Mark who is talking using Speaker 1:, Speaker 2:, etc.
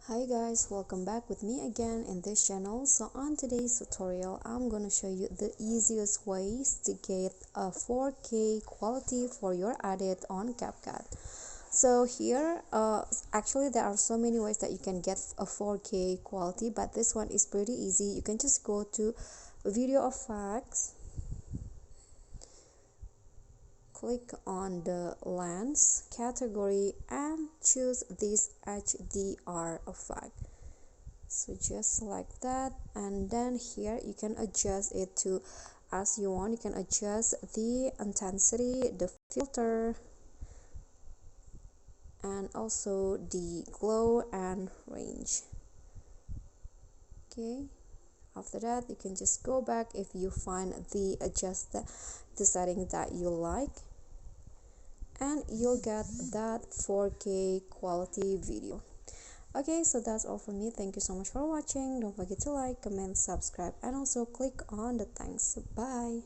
Speaker 1: Hi guys, welcome back with me again in this channel. So on today's tutorial I'm gonna show you the easiest ways to get a 4K quality for your edit on CapCut. So here actually there are so many ways that you can get a 4K quality, but this one is pretty easy. You can just go to video effects, click on the lens category and choose this HDR effect. So just select that, and then here you can adjust it to as you want. You can adjust the intensity, the filter, and also the glow and range. Okay, after that you can just go back if you find the setting that you like, and you'll get that 4K quality video. Okay, so that's all for me. Thank you so much for watching. Don't forget to like, comment, subscribe, and also click on the thanks. Bye.